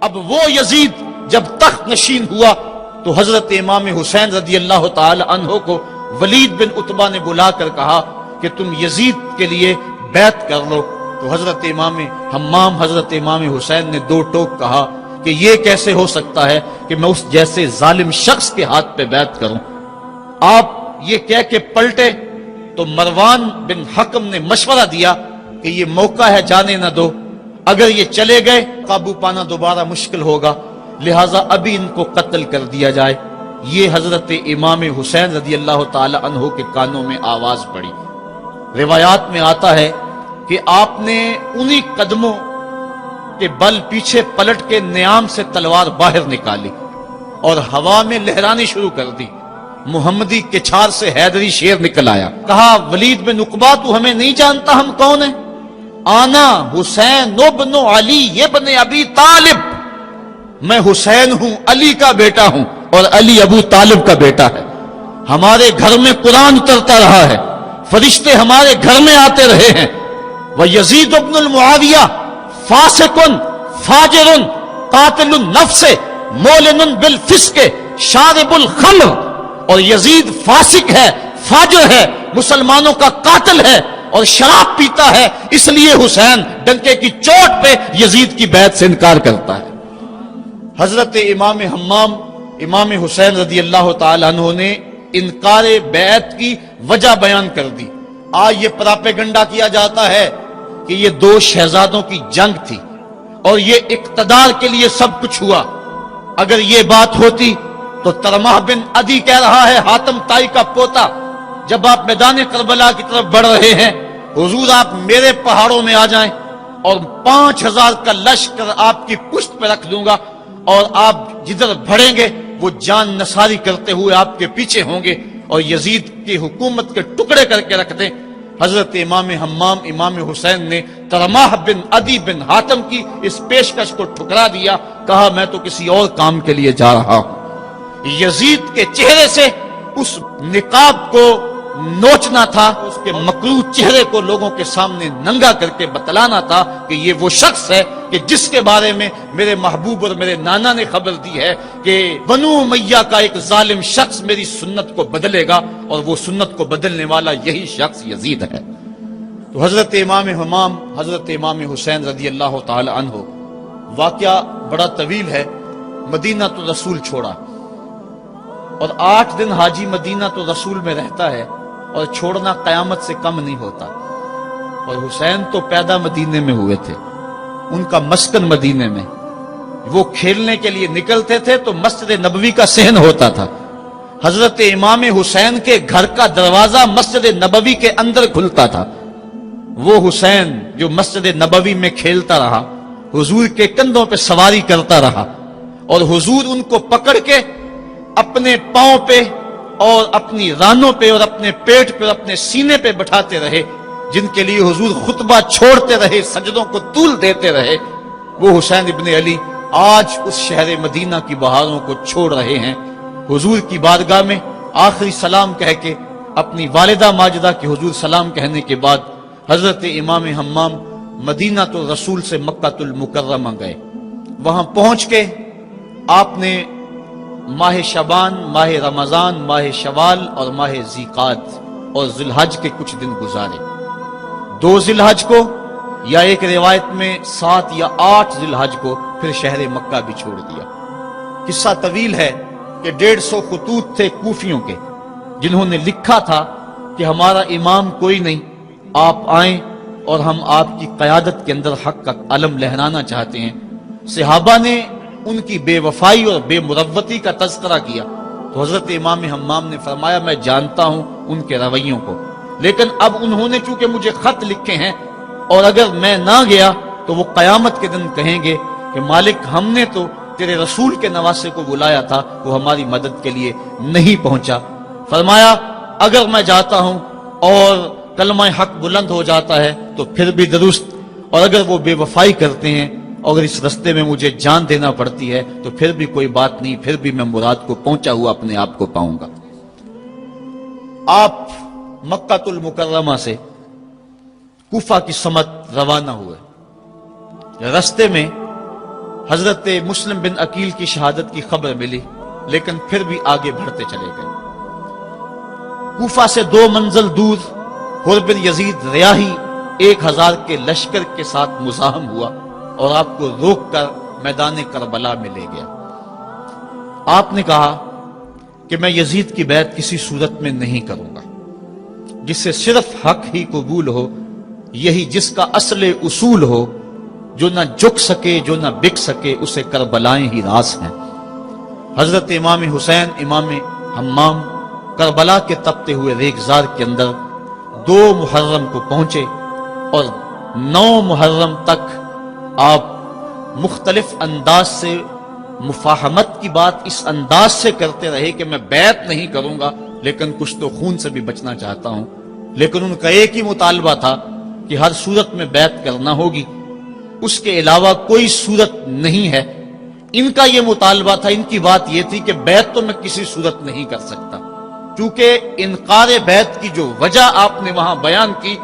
اب وہ یزید جب تخت نشین ہوا تو حضرت امام حسین رضی اللہ تعالی عنہ کو ولید بن عتبہ نے بلا کر کہا کہ تم یزید کے لیے بیعت کر لو. تو حضرت امام حمام حضرت امام حسین نے دو ٹوک کہا کہ یہ کیسے ہو سکتا ہے کہ میں اس جیسے ظالم شخص کے ہاتھ پہ بیعت کروں. آپ یہ کہہ کے پلٹے تو مروان بن حکم نے مشورہ دیا کہ یہ موقع ہے جانے نہ دو، اگر یہ چلے گئے قابو پانا دوبارہ مشکل ہوگا، لہٰذا ابھی ان کو قتل کر دیا جائے. یہ حضرت امام حسین رضی اللہ تعالی عنہ کے کانوں میں آواز پڑی. روایات میں آتا ہے کہ آپ نے انہی قدموں کے بل پیچھے پلٹ کے نیام سے تلوار باہر نکالی اور ہوا میں لہرانی شروع کر دی. محمدی کے چھار سے حیدری شیر نکل آیا. کہا ولید بن عقبہ تو ہمیں نہیں جانتا ہم کون ہیں؟ آنا حسین ابن علی ابن ابی طالب، میں حسین ہوں، علی کا بیٹا ہوں، اور علی ابو طالب کا بیٹا ہے. ہمارے گھر میں قرآن اترتا رہا ہے، فرشتے ہمارے گھر میں آتے رہے ہیں. وَيَزِيدُ ابن المعاویہ فاسقن فاجرن قاتل النفس مولن بالفسق شارب الخمر، اور یزید فاسق ہے، فاجر ہے، مسلمانوں کا قاتل ہے اور شراب پیتا ہے، اس لیے حسین ڈنکے کی چوٹ پہ یزید کی بیعت سے انکار کرتا ہے. حضرت امام حمام امام حسین رضی اللہ تعالی عنہ نے انکار بیعت کی وجہ بیان کر دی. آج یہ پراپیگنڈا کیا جاتا ہے کہ یہ دو شہزادوں کی جنگ تھی اور یہ اقتدار کے لیے سب کچھ ہوا. اگر یہ بات ہوتی تو ترمح بن عدی کہہ رہا ہے، حاتم طائی کا پوتا، جب آپ میدان کربلا کی طرف بڑھ رہے ہیں، حضور آپ میرے پہاڑوں میں آ جائیں اور 5000 کا لشکر آپ کی پشت پہ رکھ دوں گا، اور آپ جدھر بڑھیں گے وہ جان نثاری کرتے ہوئے آپ کے پیچھے ہوں گے اور یزید کی حکومت کے ٹکڑے کر کے رکھ دیں. حضرت امام حمام امام حسین نے ترمح بن عدی بن حاتم کی اس پیشکش کو ٹھکرا دیا. کہا میں تو کسی اور کام کے لیے جا رہا ہوں. یزید کے چہرے سے اس نقاب کو نوچنا تھا، اس کے مکروہ چہرے کو لوگوں کے سامنے ننگا کر کے بتلانا تھا کہ یہ وہ شخص ہے کہ جس کے بارے میں میرے محبوب اور میرے نانا نے خبر دی ہے کہ بنو امیہ کا ایک ظالم شخص میری سنت کو بدلے گا، اور وہ سنت کو بدلنے والا یہی شخص یزید ہے. تو حضرت امام حمام حضرت امام حسین رضی اللہ تعالی عنہ، واقعہ بڑا طویل ہے. مدینہ تو رسول چھوڑا اور 8 دن حاجی مدینہ تو رسول میں رہتا ہے اور چھوڑنا قیامت سے کم نہیں ہوتا. اور حسین تو پیدا مدینے میں ہوئے تھے، ان کا مسکن مدینے میں، وہ کھیلنے کے لیے نکلتے تھے تو مسجد نبوی کا صحن ہوتا تھا. حضرت امام حسین کے گھر کا دروازہ مسجد نبوی کے اندر کھلتا تھا. وہ حسین جو مسجد نبوی میں کھیلتا رہا، حضور کے کندھوں پہ سواری کرتا رہا، اور حضور ان کو پکڑ کے اپنے پاؤں پہ اور اپنی رانوں پہ اور اپنے پیٹ پہ اور اپنے سینے پہ بٹھاتے رہے، جن کے لیے حضور خطبہ چھوڑتے رہے، سجدوں کو طول دیتے رہے. وہ حسین ابن علی آج اس شہر مدینہ کی بہاروں کو چھوڑ رہے ہیں. حضور کی بارگاہ میں آخری سلام کہہ کے اپنی والدہ ماجدہ کے حضور سلام کہنے کے بعد حضرت امام حمام مدینہ تو رسول سے مکہ المکرمہ گئے. وہاں پہنچ کے آپ نے ماہ شعبان، ماہ رمضان، ماہ شوال اور ماہ ذیقعد اور ذی الحج کے کچھ دن گزارے. 2 ذی الحج کو، یا ایک روایت میں 7 یا 8 ذی الحج کو پھر شہر مکہ بھی چھوڑ دیا. قصہ طویل ہے کہ 150 خطوط تھے کوفیوں کے، جنہوں نے لکھا تھا کہ ہمارا امام کوئی نہیں، آپ آئیں اور ہم آپ کی قیادت کے اندر حق کا علم لہرانا چاہتے ہیں. صحابہ نے ان کی بے وفائی اور بے مروتی کا تذکرہ کیا تو حضرت امام حمام نے فرمایا میں جانتا ہوں ان کے رویوں کو، لیکن اب انہوں نے چونکہ مجھے خط لکھے ہیں اور اگر میں نہ گیا تو وہ قیامت کے دن کہیں گے کہ مالک ہم نے تو تیرے رسول کے نواسے کو بلایا تھا، وہ ہماری مدد کے لیے نہیں پہنچا. فرمایا اگر میں جاتا ہوں اور کلمہ حق بلند ہو جاتا ہے تو پھر بھی درست، اور اگر وہ بے وفائی کرتے ہیں اور اس رستے میں مجھے جان دینا پڑتی ہے تو پھر بھی کوئی بات نہیں، پھر بھی میں مراد کو پہنچا ہوا اپنے آپ کو پاؤں گا. آپ مکہ المکرمہ سے کوفہ کی سمت روانہ ہوئے. رستے میں حضرت مسلم بن عقیل کی شہادت کی خبر ملی، لیکن پھر بھی آگے بڑھتے چلے گئے۔ کوفہ سے 2 منزل دور حر بن یزید ریاحی 1000 کے لشکر کے ساتھ مزاحم ہوا اور آپ کو روک کر میدان کربلا میں لے گیا۔ آپ نے کہا کہ میں یزید کی بیعت کسی صورت میں نہیں کروں گا، جس سے صرف حق ہی قبول ہو، یہی جس کا اصل اصول ہو، جو نہ جھک سکے جو نہ بک سکے، اسے کربلائیں ہی راس ہیں۔ حضرت امام حسین امام حمام کربلا کے تپتے ہوئے ریگزار کے اندر 2 محرم کو پہنچے اور 9 محرم تک آپ مختلف انداز سے مفاہمت کی بات اس انداز سے کرتے رہے کہ میں بیعت نہیں کروں گا، لیکن کچھ تو خون سے بھی بچنا چاہتا ہوں۔ لیکن ان کا ایک ہی مطالبہ تھا کہ ہر صورت میں بیعت کرنا ہوگی، اس کے علاوہ کوئی صورت نہیں ہے۔ ان کا یہ مطالبہ تھا، ان کی بات یہ تھی کہ بیعت تو میں کسی صورت نہیں کر سکتا، چونکہ انکار بیعت کی جو وجہ آپ نے وہاں بیان کی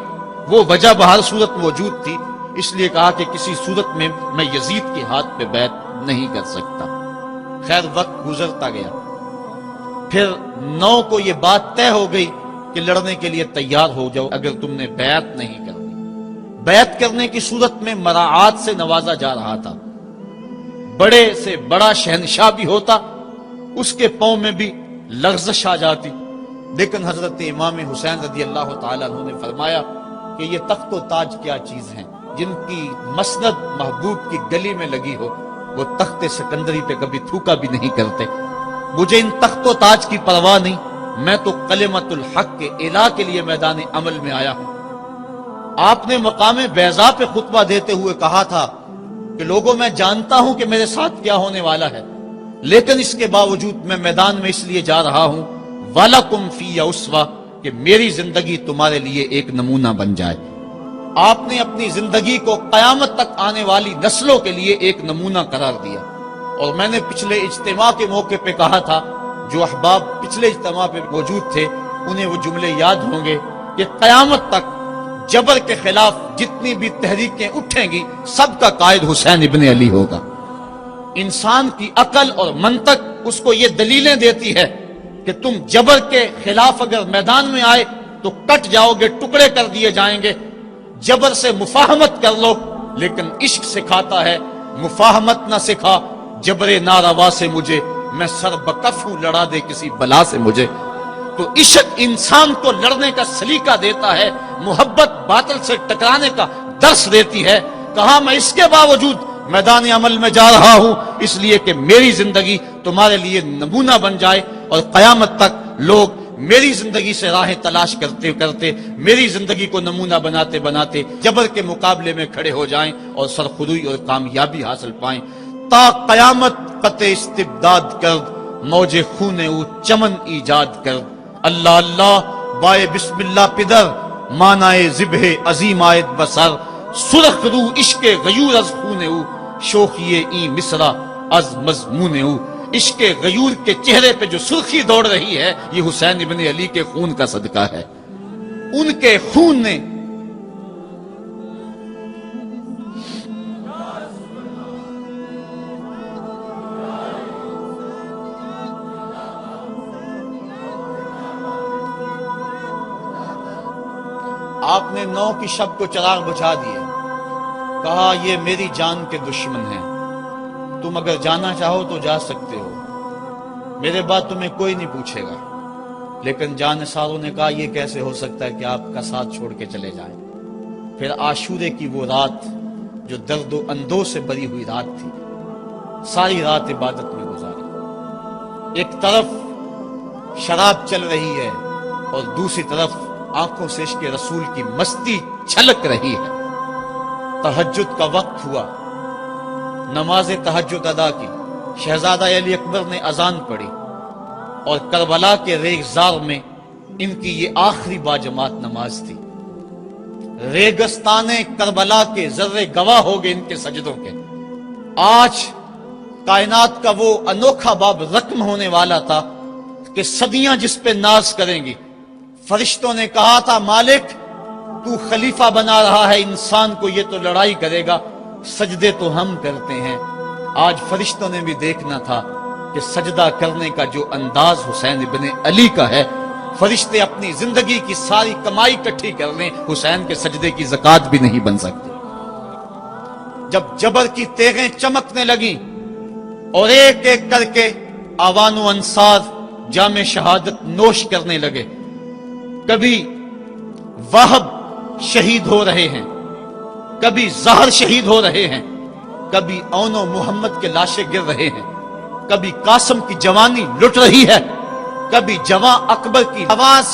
وہ وجہ بہر صورت موجود تھی، اس لیے کہا کہ کسی صورت میں میں یزید کے ہاتھ پہ بیعت نہیں کر سکتا۔ خیر وقت گزرتا گیا، پھر 9 کو یہ بات طے ہو گئی کہ لڑنے کے لیے تیار ہو جاؤ اگر تم نے بیعت نہیں کرنی۔ بیعت کرنے کی صورت میں مراعات سے نوازا جا رہا تھا، بڑے سے بڑا شہنشاہ بھی ہوتا اس کے پاؤں میں بھی لغزش آ جاتی، لیکن حضرت امام حسین رضی اللہ تعالیٰ عنہ نے فرمایا کہ یہ تخت و تاج کیا چیز ہیں، جن کی مسند محبوب کی گلی میں لگی ہو وہ تخت سکندری پہ کبھی تھوکا بھی نہیں کرتے۔ مجھے ان تخت و تاج کی پرواہ نہیں، میں تو کلمت الحق کے اعلیٰ کے لیے میدان عمل میں آیا ہوں۔ آپ نے مقام بیضا پہ خطبہ دیتے ہوئے کہا تھا کہ لوگوں میں جانتا ہوں کہ میرے ساتھ کیا ہونے والا ہے، لیکن اس کے باوجود میں میدان میں اس لیے جا رہا ہوں وَلَكُمْ فِيَّ أُسْوَةٌ کہ میری زندگی تمہارے لیے ایک نمونہ بن جائے۔ آپ نے اپنی زندگی کو قیامت تک آنے والی نسلوں کے لیے ایک نمونہ قرار دیا، اور میں نے پچھلے اجتماع کے موقع پہ کہا تھا، جو احباب پچھلے اجتماع پہ موجود تھے انہیں وہ جملے یاد ہوں گے کہ قیامت تک جبر کے خلاف جتنی بھی تحریکیں اٹھیں گی سب کا قائد حسین ابن علی ہوگا۔ انسان کی عقل اور منطق اس کو یہ دلیلیں دیتی ہے کہ تم جبر کے خلاف اگر میدان میں آئے تو کٹ جاؤ گے، ٹکڑے کر دیے جائیں گے۔ جبر سے مفاہمت کر لو، لیکن عشق سکھاتا ہے مفاہمت نہ سکھا، جبر ناروا سے مجھے، میں سر بکف ہوں لڑا دے کسی بلا سے مجھے۔ تو عشق انسان کو لڑنے کا سلیقہ دیتا ہے، محبت باطل سے ٹکرانے کا درس دیتی ہے۔ کہا میں اس کے باوجود میدان عمل میں جا رہا ہوں اس لیے کہ میری زندگی تمہارے لیے نمونہ بن جائے، اور قیامت تک لوگ میری زندگی سے راہیں تلاش کرتے کرتے میری زندگی کو نمونہ بناتے بناتے جبر کے مقابلے میں کھڑے ہو جائیں اور سرخروئی اور کامیابی حاصل پائیں۔ تا قیامت قطع استبداد کر، موج خون او چمن ایجاد کر۔ اللہ اللہ بائے بسم اللہ پدر، مانائے ذبح عظیم آیت بسر۔ سرخ رو عشق غیور از خون او، شوخی این مصرع از مضمون او۔ عشق غیور کے چہرے پہ جو سرخی دوڑ رہی ہے یہ حسین ابن علی کے خون کا صدقہ ہے۔ ان کے خون نے آپ نے 9 کی شب کو چراغ بجھا دیے، کہا یہ میری جان کے دشمن ہیں، تم اگر جانا چاہو تو جا سکتے ہو، میرے بعد تمہیں کوئی نہیں پوچھے گا۔ لیکن جانثاروں نے کہا یہ کیسے ہو سکتا ہے کہ آپ کا ساتھ چھوڑ کے چلے جائیں۔ پھر عاشورے کی وہ رات جو درد و اندوہ سے بری ہوئی رات تھی، ساری رات عبادت میں گزاری۔ ایک طرف شراب چل رہی ہے اور دوسری طرف آنکھوں سے عشق رسول کی مستی چھلک رہی ہے۔ تہجد کا وقت ہوا، نماز تہجد ادا کی، شہزادہ علی اکبر نے اذان پڑھی، اور کربلا کے ریگزار میں ان کی یہ آخری باجماعت نماز تھی۔ ریگستان کربلا کے ذرے گواہ ہو گئے ان کے سجدوں کے۔ آج کائنات کا وہ انوکھا باب رقم ہونے والا تھا کہ صدیاں جس پہ ناز کریں گی۔ فرشتوں نے کہا تھا مالک تو خلیفہ بنا رہا ہے انسان کو، یہ تو لڑائی کرے گا، سجدے تو ہم کرتے ہیں۔ آج فرشتوں نے بھی دیکھنا تھا کہ سجدہ کرنے کا جو انداز حسین ابن علی کا ہے، فرشتے اپنی زندگی کی ساری کمائی اکٹھی کر لیں، حسین کے سجدے کی زکوٰۃ بھی نہیں بن سکتی۔ جب جبر کی تیغیں چمکنے لگیں اور ایک ایک کر کے آوان و انصار جام شہادت نوش کرنے لگے، کبھی واہب شہید ہو رہے ہیں، کبھی زہر شہید ہو رہے ہیں، کبھی اون و محمد کے لاشیں گر رہے ہیں، کبھی قاسم کی جوانی لٹ رہی ہے، کبھی جواں اکبر کی آواز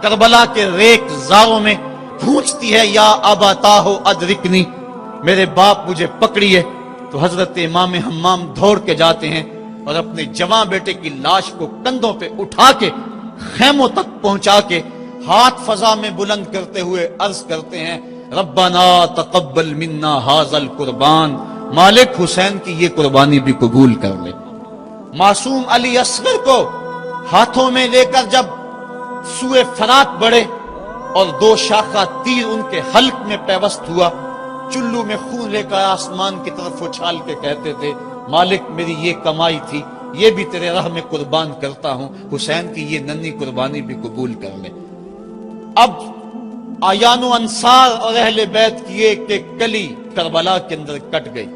کربلا کے ریک زاروں میں گونجتی ہے، یا ابا ہو ادرکنی، میرے باپ مجھے پکڑیے۔ تو حضرت امام حمام دوڑ کے جاتے ہیں اور اپنے جواں بیٹے کی لاش کو کندھوں پہ اٹھا کے خیموں تک پہنچا کے ہاتھ فضا میں بلند کرتے ہوئے عرض کرتے ہیں، ربنا تقبل منا ھذا القربان، مالک حسین کی یہ قربانی بھی قبول کر لے۔ معصوم علی اصغر کو ہاتھوں میں لے کر جب سوئے فرات بڑھے اور دو شاخہ تیر ان کے حلق میں پیوست ہوا، چلو میں خون لے کر آسمان کی طرف اچھال کے کہتے تھے، مالک میری یہ کمائی تھی، یہ بھی تیرے راہ میں قربان کرتا ہوں، حسین کی یہ ننھی قربانی بھی قبول کر لے۔ اب آیان و انصار اور اہل بیت کی ایک ایک کلی کربلا کے اندر کٹ گئی،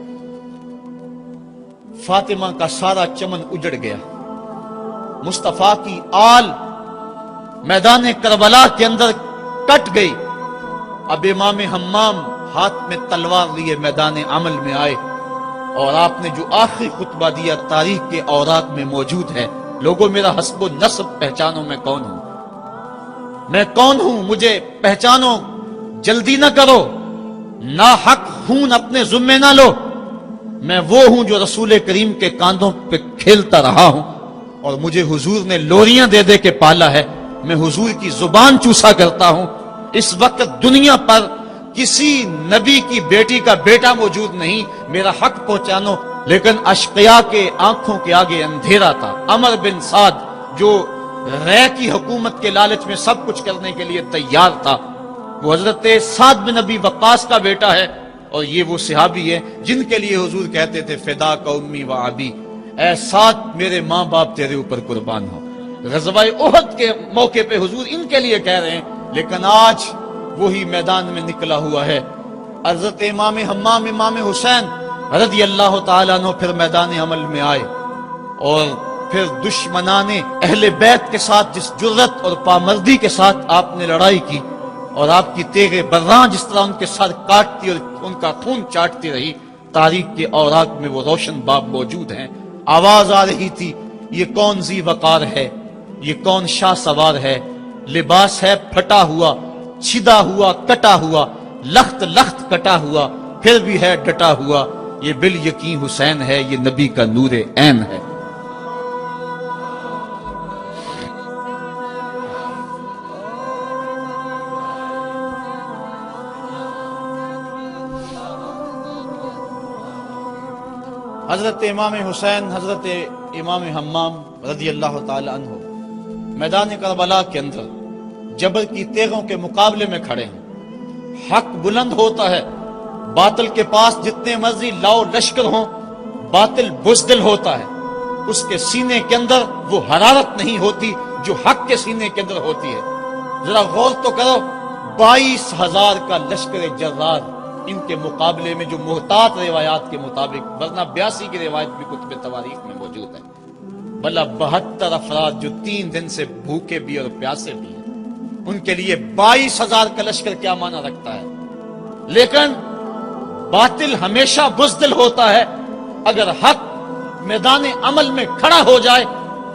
فاطمہ کا سارا چمن اجڑ گیا، مصطفیٰ کی آل میدان کربلا کے اندر کٹ گئی۔ اب امام حمام ہاتھ میں تلوار لیے میدان عمل میں آئے اور آپ نے جو آخری خطبہ دیا تاریخ کے اوراق میں موجود ہے، لوگوں میرا حسب و نسب پہچانو، میں کون ہوں، میں کون ہوں، مجھے پہچانو، جلدی نہ کرو، ناحق خون اپنے ذمے نہ لو، میں وہ ہوں جو رسول کریم کے کاندھوں پہ کھیلتا رہا ہوں اور مجھے حضور نے لوریاں دے دے کے پالا ہے، میں حضور کی زبان چوسا کرتا ہوں۔ اس وقت دنیا پر کسی نبی کی بیٹی کا بیٹا موجود نہیں، میرا حق پہنچانو۔ لیکن اشقیاء کے آنکھوں کے آگے اندھیرا تھا۔ عمر بن سعد جو رے کی حکومت کے لالچ میں سب کچھ کرنے کے لیے تیار تھا، وہ حضرت سعد بن ابی وقاص کا بیٹا ہے، اور یہ وہ صحابی ہے جن کے لیے حضور کہتے تھے فدا کا امی و ابی، اے سعد میرے ماں باپ تیرے اوپر قربان ہو۔ غزوہ احد کے موقع پہ حضور ان کے لیے کہہ رہے ہیں، لیکن آج وہی میدان میں نکلا ہوا ہے۔ حضرت امام حمام امام حسین رضی اللہ تعالیٰ عنہ پھر میدان عمل میں آئے، اور پھر دشمنان اہل بیت کے ساتھ جس جرت اور پامردی کے ساتھ آپ نے لڑائی کی، اور آپ کی تیغ براں جس طرح ان کے سر کاٹتی اور ان کا خون چاٹتی رہی، تاریخ کے اوراق میں وہ روشن باب موجود ہیں۔ آواز آ رہی تھی، یہ کون ذی وقار ہے، یہ کون شاہ سوار ہے، لباس ہے پھٹا ہوا، چھدا ہوا، کٹا ہوا، لخت لخت کٹا ہوا، پھر بھی ہے ڈٹا ہوا، یہ بال یقین حسین ہے، یہ نبی کا نور عین ہے۔ حضرت امام حسین حضرت امام حمام رضی اللہ تعالی عنہ میدان کربلا کے اندر جبر کی تیغوں کے مقابلے میں کھڑے ہیں۔ حق بلند ہوتا ہے، باطل کے پاس جتنے مرضی لاؤ لشکر ہوں، باطل بزدل ہوتا ہے، اس کے سینے کے اندر وہ حرارت نہیں ہوتی جو حق کے سینے کے اندر ہوتی ہے۔ ذرا غور تو کرو، 22,000 کا لشکر جرار ان کے مقابلے میں، جو محتاط روایات کے مطابق، ورنہ 82 کی روایت بھی کتب تواریخ میں موجود ہے، بلا 72 افراد جو 3 دن سے بھوکے بھی اور پیاسے بھی ہیں، ان کے لیے 22,000 کا لشکر کیا معنی رکھتا ہے۔ لیکن باطل ہمیشہ بزدل ہوتا ہے، اگر حق میدان عمل میں کھڑا ہو جائے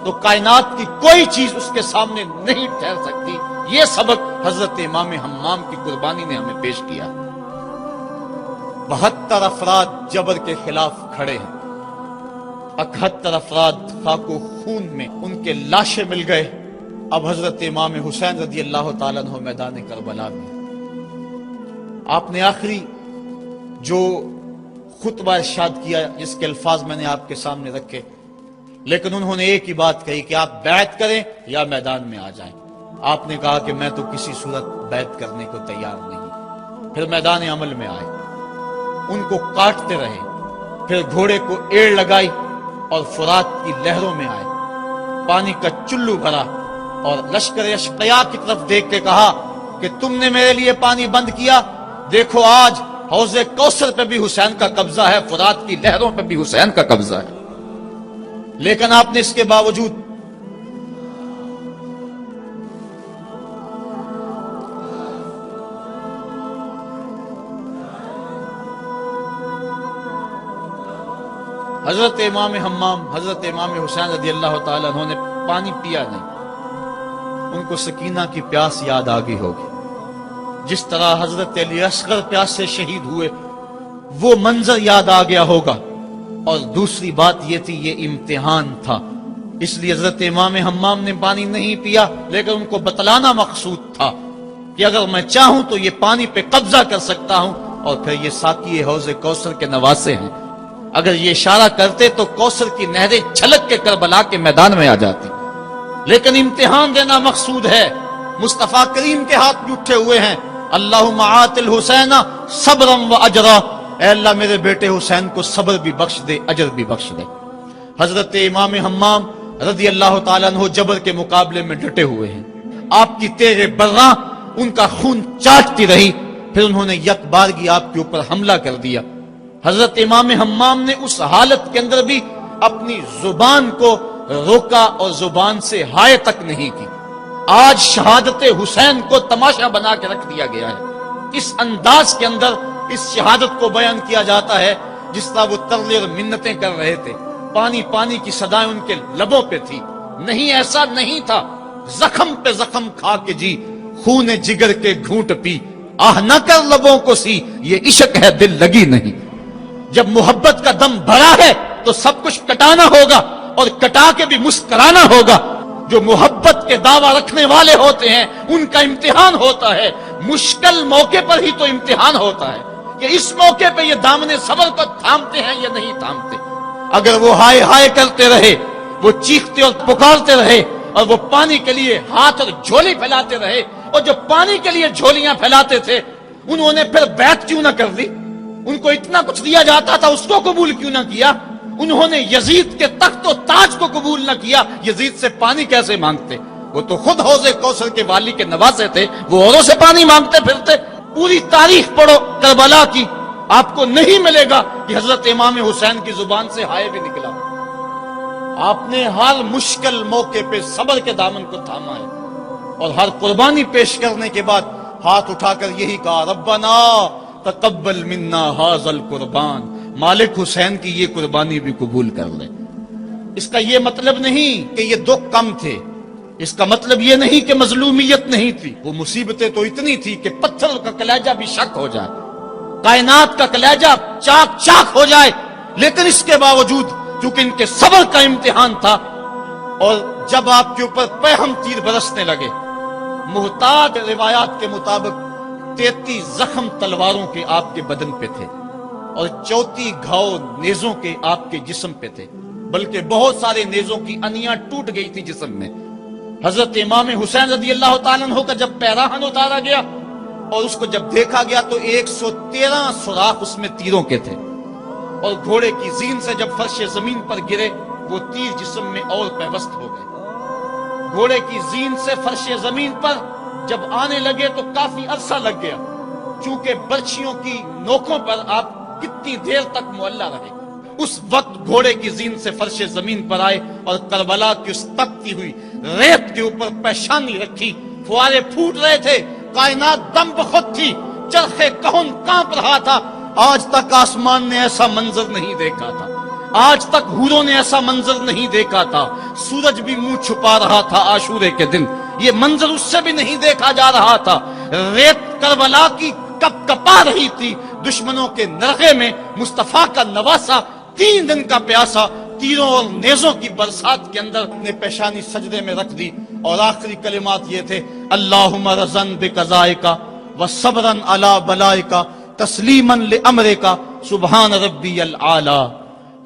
تو کائنات کی کوئی چیز اس کے سامنے نہیں ٹھہر سکتی۔ یہ سبق حضرت امام حمام کی قربانی نے ہمیں پیش کیا۔ 72 افراد جبر کے خلاف کھڑے ہیں، 71 افراد خاک و خون میں ان کے لاشیں مل گئے۔ اب حضرت امام حسین رضی اللہ تعالیٰ عنہ میدان کربلا میں، آپ نے آخری جو خطبہ ارشاد کیا جس کے الفاظ میں نے آپ کے سامنے رکھے، لیکن انہوں نے ایک ہی بات کہی کہ آپ بیعت کریں یا میدان میں آ جائیں۔ آپ نے کہا کہ میں تو کسی صورت بیعت کرنے کو تیار نہیں۔ پھر میدان عمل میں آئے، ان کو کاٹتے رہے، پھر گھوڑے کو ایڑ لگائی اور فرات کی لہروں میں آئے، پانی کا چلو بھرا اور لشکر اشقیاء کی طرف دیکھ کے کہا کہ تم نے میرے لیے پانی بند کیا، دیکھو آج حوض کوثر پہ بھی حسین کا قبضہ ہے، فرات کی لہروں پہ بھی حسین کا قبضہ ہے۔ لیکن آپ نے اس کے باوجود حضرت امام حمام، حضرت امام حسین رضی اللہ تعالیٰ عنہ نے پانی پیا نہیں، ان کو سکینہ کی پیاس یاد آ گئی ہوگی، جس طرح حضرت علی اصغر پیاس سے شہید ہوئے وہ منظر یاد آ گیا ہوگا۔ اور دوسری بات یہ تھی، یہ امتحان تھا، اس لیے حضرت امام حمام نے پانی نہیں پیا، لیکن ان کو بتلانا مقصود تھا کہ اگر میں چاہوں تو یہ پانی پہ قبضہ کر سکتا ہوں، اور پھر یہ ساقی حوض کوثر کے نواسے ہیں، اگر یہ اشارہ کرتے تو کوثر کی نہریں چھلک کے کربلا کے میدان میں آ جاتی، لیکن امتحان دینا مقصود ہے۔ مصطفیٰ کریم کے ہاتھ بھی اٹھے ہوئے ہیں، اللہم آت الحسین صبرا و اجرا، اے اللہ میرے بیٹے حسین کو صبر بھی بخش دے، اجر بھی بخش دے۔ حضرت امام حمام رضی اللہ تعالیٰ عنہ جبر کے مقابلے میں ڈٹے ہوئے ہیں، آپ کی تیغ برّاں ان کا خون چاٹتی رہی، پھر انہوں نے یک بارگی آپ کے اوپر حملہ کر دیا۔ حضرت امام حمام نے اس حالت کے اندر بھی اپنی زبان کو روکا اور زبان سے ہائے تک نہیں کی۔ آج شہادت حسین کو تماشا بنا کے رکھ دیا گیا ہے، اس انداز کے اندر اس شہادت کو بیان کیا جاتا ہے جس طرح وہ ترلے اور منتیں کر رہے تھے، پانی پانی کی صدائیں ان کے لبوں پہ تھی۔ نہیں، ایسا نہیں تھا، زخم پہ زخم کھا کے جی، خون جگر کے گھونٹ پی، آہ نہ کر لبوں کو سی، یہ عشق ہے دل لگی نہیں۔ جب محبت کا دم بھرا ہے تو سب کچھ کٹانا ہوگا اور کٹا کے بھی مسکرانا ہوگا۔ جو محبت کے دعویٰ رکھنے والے ہوتے ہیں ان کا امتحان ہوتا ہے، مشکل موقع پر ہی تو امتحان ہوتا ہے کہ اس موقع پہ یہ دامن صبر کو تھامتے ہیں یا نہیں تھامتے۔ اگر وہ ہائے ہائے کرتے رہے، وہ چیختے اور پکارتے رہے، اور وہ پانی کے لیے ہاتھ اور جھولی پھیلاتے رہے، اور جو پانی کے لیے جھولیاں پھیلاتے تھے انہوں نے پھر بیعت کیوں نہ کر لی؟ ان کو اتنا کچھ دیا جاتا تھا، اس کو قبول کیوں نہ کیا؟ انہوں نے یزید کے تخت و تاج کو قبول نہ کیا، یزید سے پانی کیسے مانگتے؟ وہ تو خود حوض کوثر کے والی کے نواسے تھے، وہ اوروں سے پانی مانگتے پھرتے۔ پوری تاریخ پڑھو کربلا کی، آپ کو نہیں ملے گا کہ حضرت امام حسین کی زبان سے ہائے بھی نکلا۔ آپ نے ہر مشکل موقع پہ صبر کے دامن کو تھاما ہے، اور ہر قربانی پیش کرنے کے بعد ہاتھ اٹھا کر یہی کہا، ربنا تقبل منا ھذا القربان، مالک حسین کی یہ قربانی بھی قبول کر لے۔ اس کا یہ مطلب نہیں کہ یہ دکھ کم تھے، اس کا مطلب یہ نہیں کہ مظلومیت نہیں تھی، وہ مصیبتیں تو اتنی تھی کہ پتھر کا کلیجہ بھی شک ہو جائے، کائنات کا کلیجہ چاک چاک ہو جائے، لیکن اس کے باوجود چونکہ ان کے صبر کا امتحان تھا، اور جب آپ کے اوپر پہم تیر برسنے لگے، محتاط روایات کے مطابق 33 زخم تلواروں کے آپ کے بدن پہ تھے، اور 34 گھاؤ نیزوں کے آپ کے جسم پہ تھے، بلکہ بہت سارے نیزوں کی انیاں ٹوٹ گئی تھی جسم میں۔ حضرت امام حسین رضی اللہ تعالیٰ عنہ کا جب پیراہن اتارا گیا اور اس کو جب دیکھا گیا تو 113 سوراخ اس میں تیروں کے تھے، اور گھوڑے کی زین سے جب فرش زمین پر گرے وہ تیر جسم میں اور پیوست ہو گئے۔ گھوڑے کی زین سے فرش زمین پر جب آنے لگے تو کافی عرصہ لگ گیا، چونکہ برچھیوں کی نوکوں پر آپ کتنی دیر تک معلّہ رہے۔ اس وقت گھوڑے کی زین سے فرش زمین پر آئے اور کربلا کی اس تپتی ہوئی ریت کے اوپر پیشانی رکھی، فوارے پھوٹ رہے تھے، کائنات دم بخود تھی، چرخ کہن کانپ رہا تھا۔ آج تک آسمان نے ایسا منظر نہیں دیکھا تھا، آج تک حوروں نے ایسا منظر نہیں دیکھا تھا، سورج بھی منہ چھپا رہا تھا عاشورے کے دن، یہ منظر اس سے بھی نہیں دیکھا جا رہا تھا۔ ریت کربلا کی کپ کپا رہی تھی، دشمنوں کے نرغے میں مصطفیٰ کا نواسا 3 دن کا پیاسا تیروں اور نیزوں کی برسات کے اندر نے پیشانی سجدے میں رکھ دی، اور آخری کلمات یہ تھے، اللہم رضن بقضائک وصبرا علی بلائک تسلیما لامرک سبحان ربی العالی۔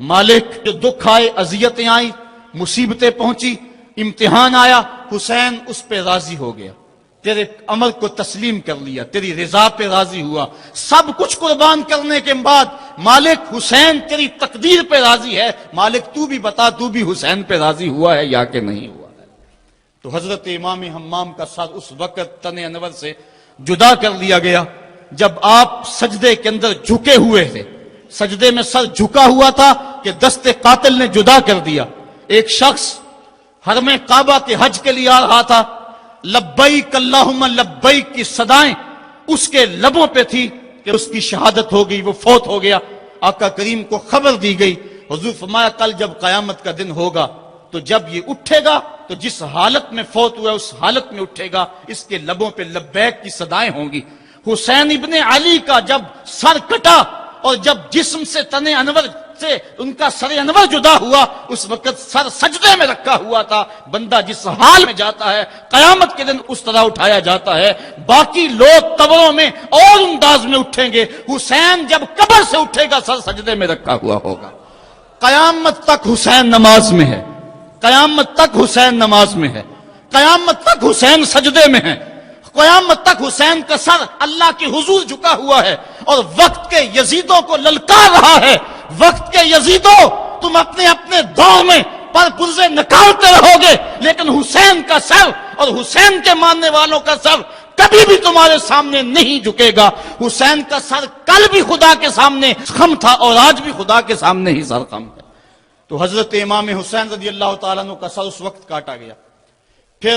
مالک، جو دکھ آئے، اذیتیں آئیں، مصیبتیں پہنچی، امتحان آیا، حسین اس پہ راضی ہو گیا، تیرے امر کو تسلیم کر لیا، تیری رضا پہ راضی ہوا، سب کچھ قربان کرنے کے بعد مالک حسین تیری تقدیر پہ راضی ہے، مالک تو بھی بتا تو بھی حسین پہ راضی ہوا ہے یا کہ نہیں ہوا ہے؟ تو حضرت امام حمام کا سر اس وقت تن انور سے جدا کر لیا گیا جب آپ سجدے کے اندر جھکے ہوئے تھے، سجدے میں سر جھکا ہوا تھا کہ دست قاتل نے جدا کر دیا۔ ایک شخص حرم کعبہ کے حج کے لیے آ رہا تھا، لبیک اللہم لبیک کی صدائیں اس کے لبوں پہ تھی کہ اس کی شہادت ہو گئی، وہ فوت ہو گیا۔ آقا کریم کو خبر دی گئی، حضور فرمایا کل جب قیامت کا دن ہوگا تو جب یہ اٹھے گا تو جس حالت میں فوت ہوا اس حالت میں اٹھے گا، اس کے لبوں پہ لبیک کی صدائیں ہوں گی۔ حسین ابن علی کا جب سر کٹا اور جب جسم سے تن انور سے ان کا سر انور جدا ہوا، اس وقت سر سجدے میں رکھا ہوا تھا۔ بندہ جس حال میں جاتا ہے قیامت کے دن اس طرح اٹھایا جاتا ہے۔ باقی لوگ قبروں میں اور انداز میں اٹھیں گے، حسین جب قبر سے اٹھے گا سر سجدے میں رکھا ہوا ہوگا۔ قیامت تک حسین نماز میں ہے، قیامت تک حسین نماز میں ہے، قیامت تک حسین سجدے میں ہے، قیامت تک حسین کا سر اللہ کے حضور جھکا ہوا ہے اور وقت کے یزیدوں کو للکار رہا ہے۔ وقت کے یزیدوں، تم اپنے اپنے دور میں پر پرزے نکالتے رہو گے، لیکن حسین کا سر اور حسین کے ماننے والوں کا سر کبھی بھی تمہارے سامنے نہیں جھکے گا۔ حسین کا سر کل بھی خدا کے سامنے خم تھا اور آج بھی خدا کے سامنے ہی سر خم ہے۔ تو حضرت امام حسین رضی اللہ تعالیٰ عنہ کا سر اس وقت کاٹا گیا۔ پھر